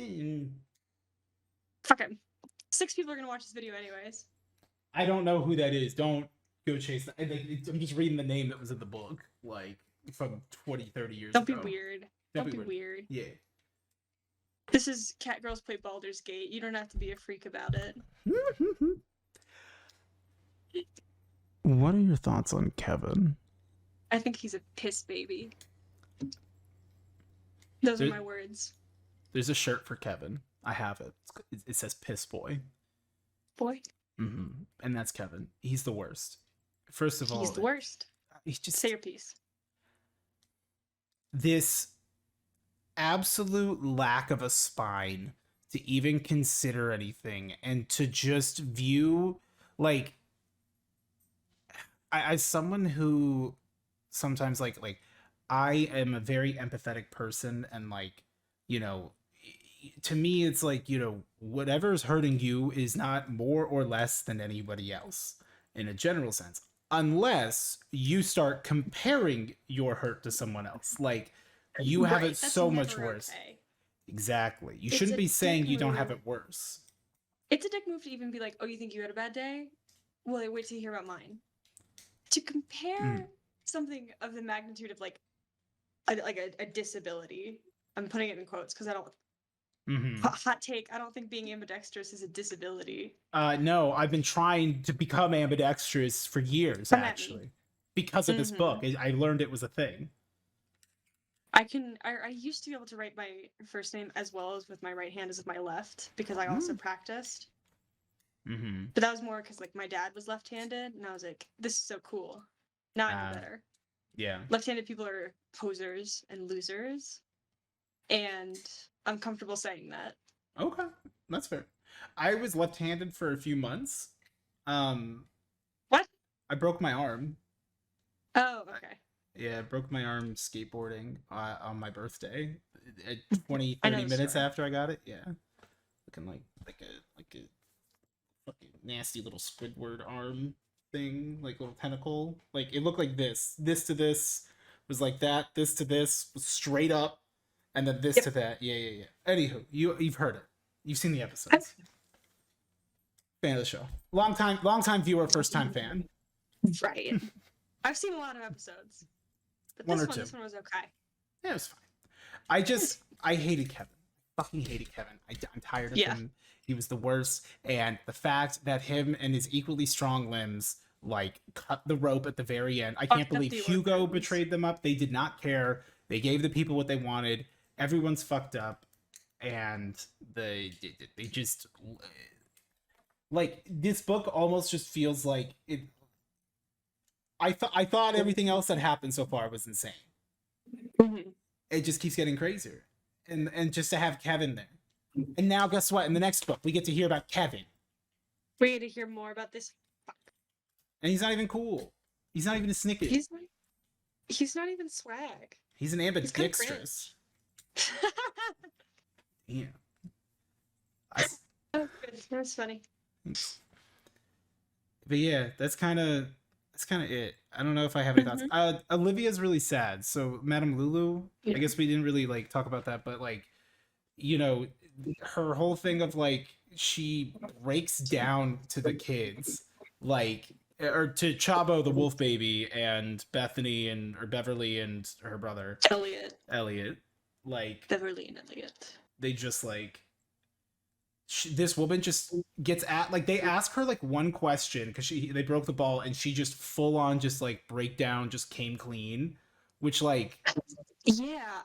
Fuck him. 6 people are gonna watch this video anyways. I don't know who that is. Don't go chase that. I'm just reading the name that was in the book, like from 20, 30 years Don't ago. be weird. Don't be weird. Yeah. This is Cat Girls Play Baldur's Gate. You don't have to be a freak about it. What are your thoughts on Kevin? I think he's a piss baby. Those are my words. There's a shirt for Kevin. I have it. It says Piss Boy. Boy. Mm-hmm. And that's Kevin. He's the worst. First of all, he's the worst. He's just say your piece. This absolute lack of a spine to even consider anything and to just view like as someone who sometimes like I am a very empathetic person, and like, you know, to me it's like, you know, whatever's hurting you is not more or less than anybody else in a general sense, unless you start comparing your hurt to someone else. Like, you have it so much worse. Okay. Exactly. You shouldn't be saying you don't have it worse. It's a dick move to even be like, oh, you think you had a bad day? Well, wait till you hear about mine. To compare something of the magnitude of like a disability. I'm putting it in quotes because I don't. Hot take. I don't think being ambidextrous is a disability. No, I've been trying to become ambidextrous for years, actually, because of this book. I learned it was a thing. I used to be able to write my first name as well as with my right hand as with my left because I also practiced. But that was more because like my dad was left-handed, and I was like, "This is so cool." Now I know better. Yeah. Left-handed people are posers and losers, and I'm comfortable saying that. Okay, that's fair. I was left-handed for a few months. What? I broke my arm. Oh, okay. Yeah, I broke my arm skateboarding on my birthday. 20, 30 minutes after I got it. Yeah, looking like a fucking nasty little Squidward arm thing, like little tentacle. Like, it looked like this. This to this was like that. This to this was straight up, and then this to that. Yeah. Anywho, you've heard it. You've seen the episodes. Fan of the show. Long time viewer, first time fan. Right. I've seen a lot of episodes, but this one was okay. Yeah, it was fine. I hated Kevin. Fucking hated Kevin. I'm tired of him. He was the worst, and the fact that him and his equally strong limbs like cut the rope at the very end. I can't believe Hugo betrayed them up. They did not care. They gave the people what they wanted. Everyone's fucked up, and they just like, this book almost just feels like it. I thought everything else that happened so far was insane. It just keeps getting crazier, and just to have Kevin there. And now, guess what? In the next book, we get to hear about Kevin. We get to hear more about this. Fuck. And he's not even cool. He's not even a snicket. He's not even swag. He's an ambidextrous. Yeah. Oh, good. That's funny. But yeah, that's kind of it. I don't know if I have any thoughts. Olivia's really sad. So Madame Lulu, I guess we didn't really like talk about that, but like, you know, her whole thing of like she breaks down to the kids, like, or to Chabo the wolf baby and Bethany and or Beverly and her brother Elliot, Elliot, like Beverly, and Elliot. they just like this woman just gets at like they ask her like one question because they broke the ball and she just full on just like breakdown just came clean, which like Yeah,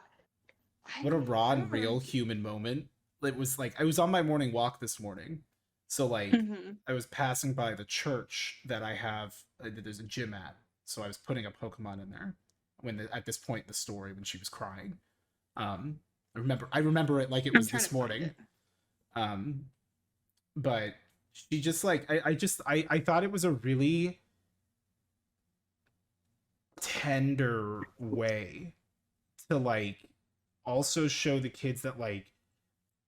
what a raw I and remember. real human moment. It was like I was on my morning walk this morning, so like Mm-hmm. I was passing by the church that I have that there's a gym at, so I was putting a Pokemon in there at this point in the story when she was crying. um I remember it like it I'm was trying this to find morning. it. um but she just like I thought it was a really tender way to like also show the kids that like,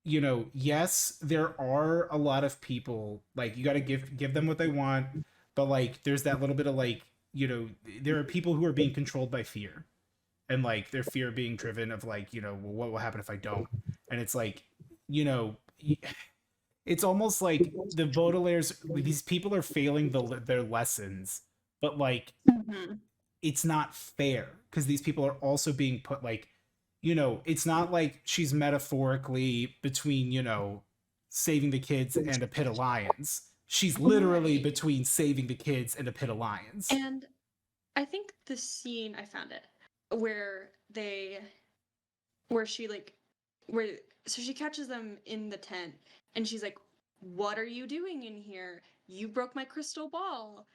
yes, there are a lot of people like you got to give them what they want, but like there's that little bit of like, there are people who are being controlled by fear, and like their fear being driven of like, well, what will happen if I don't? And it's like, you know, it's almost like the Baudelaire's these people are failing their lessons, but like Mm-hmm. it's not fair because these people are also being put like, it's not like she's metaphorically between, saving the kids and a pit of lions. She's literally Right. between saving the kids and a pit of lions. And I think the scene I found it where where she like where so she catches them in the tent and she's like, "What are you doing in here? You broke my crystal ball."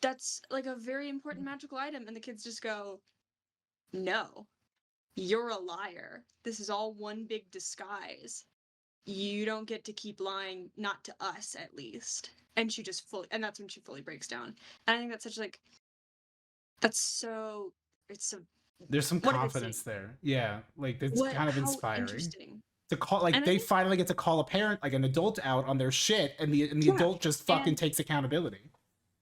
That's like a very important magical item, and the kids just go, "No, you're a liar. This is all one big disguise. You don't get to keep lying, not to us at least." And she just fully, and that's when she fully breaks down. And I think that's such like that's so it's so There's some what a good scene. confidence there. Yeah. Like it's What kind of how inspiring interesting. to call, like And I they think finally get to call a parent, like an adult out on their shit. And the yeah. adult just fucking And takes accountability.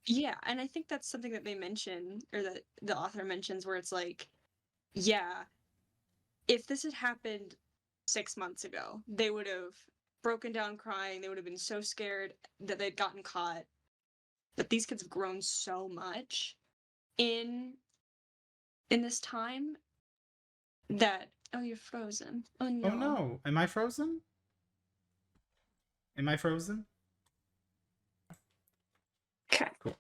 yeah, and I think that's something that they mention or that the author mentions where it's like, yeah, if this had happened 6 months ago, they would have broken down crying. They would have been so scared that they'd gotten caught. But these kids have grown so much in this time that oh, you're frozen. Oh Oh no. no. Am I frozen? Am I frozen? Okay. Cool.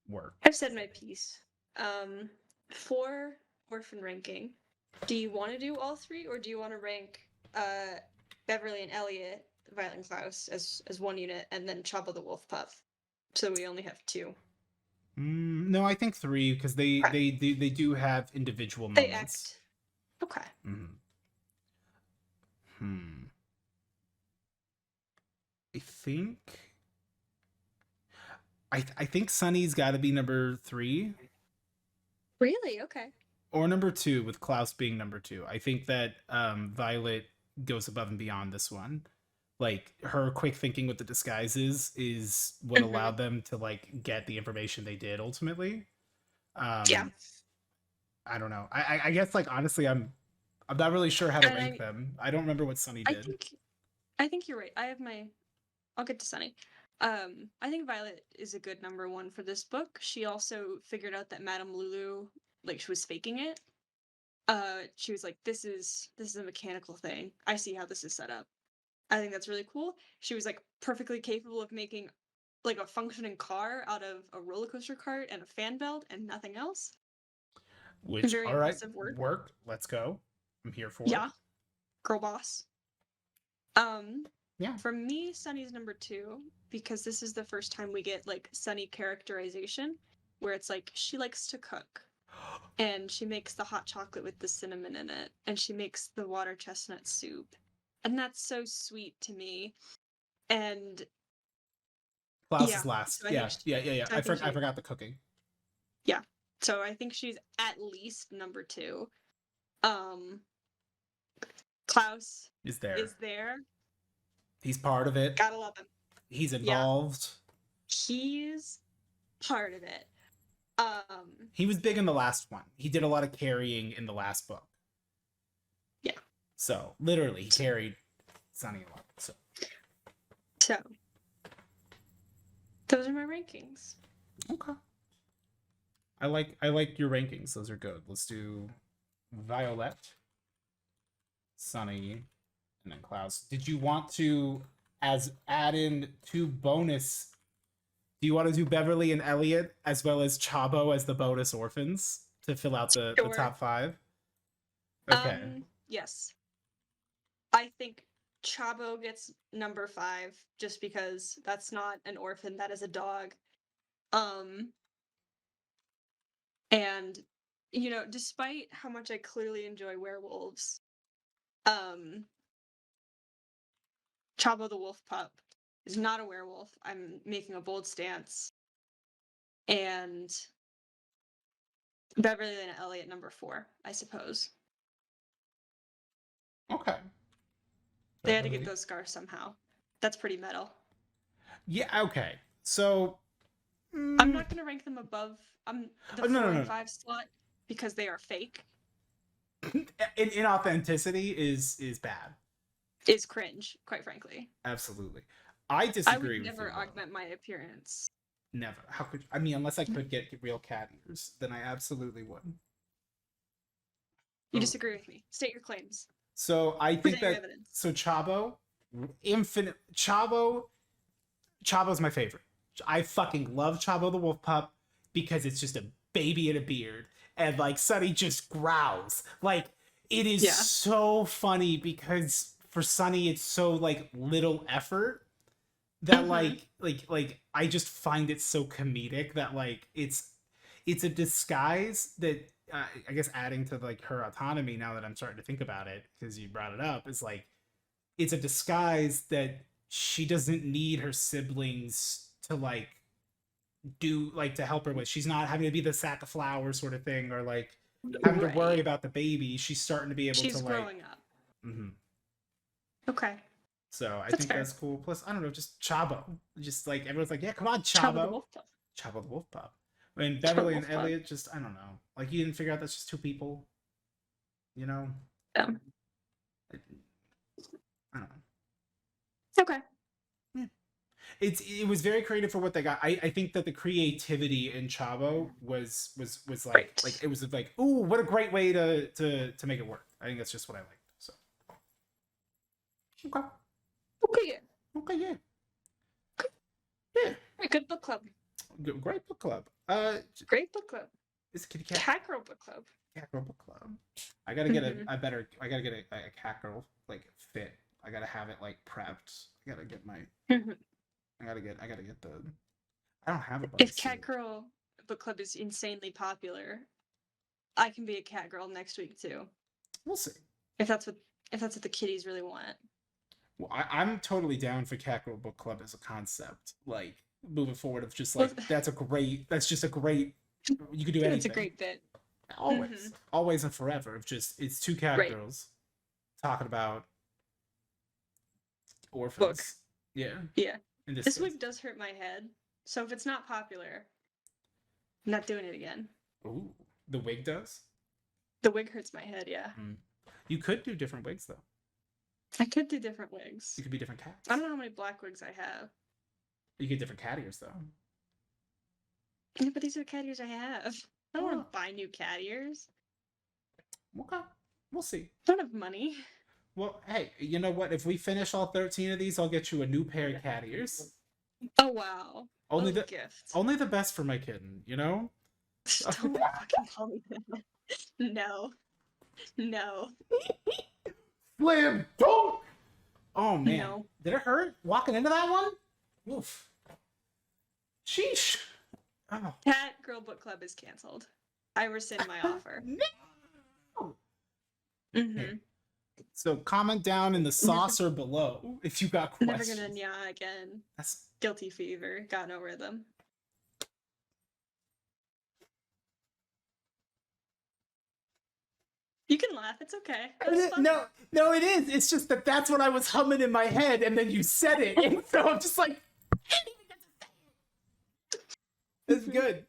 Work. I've said my piece. Um, for orphan ranking, do you want to do all three, or do you want to rank Beverly and Elliot, Violet and Klaus as one unit, and then Chubba the Wolf Pup? So we only have two. No, I think three because they Okay. they do have individual They moments. act. Okay. Mhm. Hmm. I think I think Sunny's got to be number 3 Really? Okay. or number 2 with Klaus being number 2. I think that Violet goes above and beyond this one. Like her quick thinking with the disguises is what Mm-hmm. allowed them to like get the information they did ultimately. Yeah. Um, I don't know. I guess like honestly, I'm not really sure how to And rank them. I don't remember what Sunny I did. think I think you're right. I have my I'll get to Sunny. I think Violet is a good number one for this book. She also figured out that Madame Lulu, like she was faking it. She was like, this is a mechanical thing. I see how this is set up. I think that's really cool. She was like perfectly capable of making like a functioning car out of a roller coaster cart and a fan belt and nothing else. Which, Very all right, impressive work. work. Let's go. I'm here for it. Yeah, girl boss. Um, Yeah. for me, Sunny's number two because this is the first time we get like Sunny characterization, where it's like she likes to cook, and she makes the hot chocolate with the cinnamon in it, and she makes the water chestnut soup, and that's so sweet to me. And Klaus yeah, is last. so I think Yeah, yeah, yeah, yeah. I think I she forgot the cooking yeah, so I think she's at least number two. Um, Klaus is there. is there. He's part of it. Gotta love him. He's Yeah, involved. he's part of it. He was big in the last one. He did a lot of carrying in the last book. Yeah. So literally, he carried Sunny and Logan. So, those are my rankings. Okay. I like your rankings. Those are good. Let's do Violet, Sunny, and then Klaus. Did you want to add in 2 bonus? Do you want to do Beverly and Elliot as well as Chabo as the bonus orphans to fill out the top 5? Okay. Yes. I think Chabo gets number 5 just because that's not an orphan, that is a dog. And you know, despite how much I clearly enjoy werewolves, Chabo the wolf pup is not a werewolf. I'm making a bold stance. And Beverly and Elliot number 4, I suppose. Okay. They had to get those scars somehow. That's pretty metal. Yeah, okay. So I'm not going to rank them above the 4 and 5 slot because they are fake. Inauthenticity is bad. Is cringe, quite frankly. Absolutely. I disagree. I would never augment my appearance. Never. How could I mean, unless I could get real cat ears, then I absolutely would. You disagree with me. State your claims. So I think that so Chabo, Chabo's my favorite. I fucking love Chabo the wolf pup because it's just a baby in a beard, and like Sunny just growls. Like it is so funny because for Sunny it's so like little effort that like I just find it so comedic that like it's a disguise that I guess adding to like her autonomy now that I'm starting to think about it because you brought it up is like it's a disguise that she doesn't need her siblings to like do like to help her with. She's not having to be the sack of flowers sort of thing or like having to worry about the baby. She's starting to be able to like she's growing up. Okay. So I think that's cool. Plus, I don't know, just Chabo. Just like everyone's like, yeah, come on, Chabo. Chabo the wolf pup. Chabo the wolf pup. When Beverly and Elliot just, I don't know. Like you didn't figure out that's just 2 people. You know? Yeah. I don't know. Okay. Yeah. It was very creative for what they got. I think that the creativity in Chabo was like it was like, ooh, what a great way to make it work. I think that's just what I liked. So okay. Okay, yeah. Good book club. Great book club. Great book club. It's Kitty Cat. Cat Girl book club. Cat Girl book club. I gotta get I gotta get a cat girl like fit. I gotta have it like prepped. I gotta get my. I gotta get the. I don't have a bunch. If Cat Girl book club is insanely popular, I can be a cat girl next week too. We'll see. If that's what the kitties really want. Well, I'm totally down for Cat Girl book club as a concept. Like moving forward, of just like that's just a great. You could do anything. It's a great bit. Always and forever. Of just it's 2 cat girls talking about orphans. Book. Yeah. This wig does hurt my head, so if it's not popular, I'm not doing it again. Ooh, the wig does? The wig hurts my head, yeah. You could do different wigs, though. I could do different wigs. You could be different cats. I don't know how many black wigs I have. You get different cat ears, though. Yeah, but these are the cat ears I have. I don't want to buy new cat ears. Okay, we'll see. I don't have money. Well, hey, you know what? If we finish all 13 of these, I'll get you a new pair of cat ears. Oh, wow. Only gift. Only the best for my kitten, you know? Don't fucking call me that. No. Slam dunk! Oh, man. No. Did it hurt walking into that one? Oof. Sheesh. Oh. Cat Girl Book Club is canceled. I rescind my offer. No! So comment down in the saucer below if you got questions. Never gonna nya again. That's guilty fever. Got no rhythm. You can laugh. It's okay. No, it is. It's just that's what I was humming in my head, and then you said it, and so I'm just like, it's good.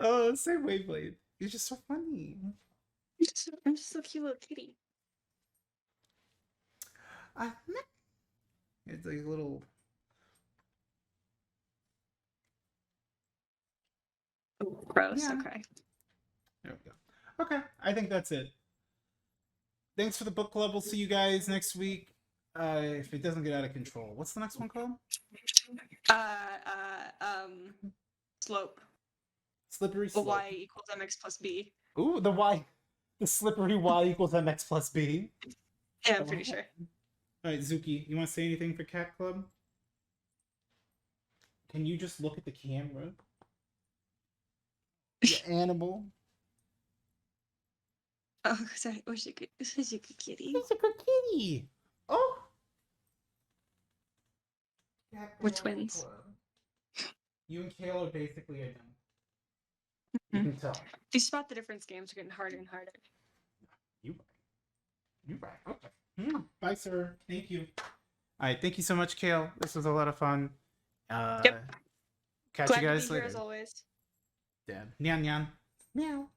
Oh, same wavelength. You're just so funny. I'm just a cute little kitty. It's like a little. Ooh, gross. Yeah. Okay. There we go. Okay, I think that's it. Thanks for the book club. We'll see you guys next week. If it doesn't get out of control, what's the next one called? Slope. Slippery Well, slope. y equals mx plus b. Ooh, the slippery y equals mx plus b. Yeah, I'm pretty sure. All right, Zuki, you want to say anything for Cat Club? Can you just look at the camera? You animal. Oh, sorry. Wish you could kitty. It's a good kitty. Oh. We're twins. You and Kale are basically identical. You can tell. These spot the difference games are getting harder and harder. You right. Okay. Bye, sir. Thank you. All right. Thank you so much, Kale. This was a lot of fun. Yep. Catch Glad you guys to be here later. as always. Yeah. Nyan nyan. Meow.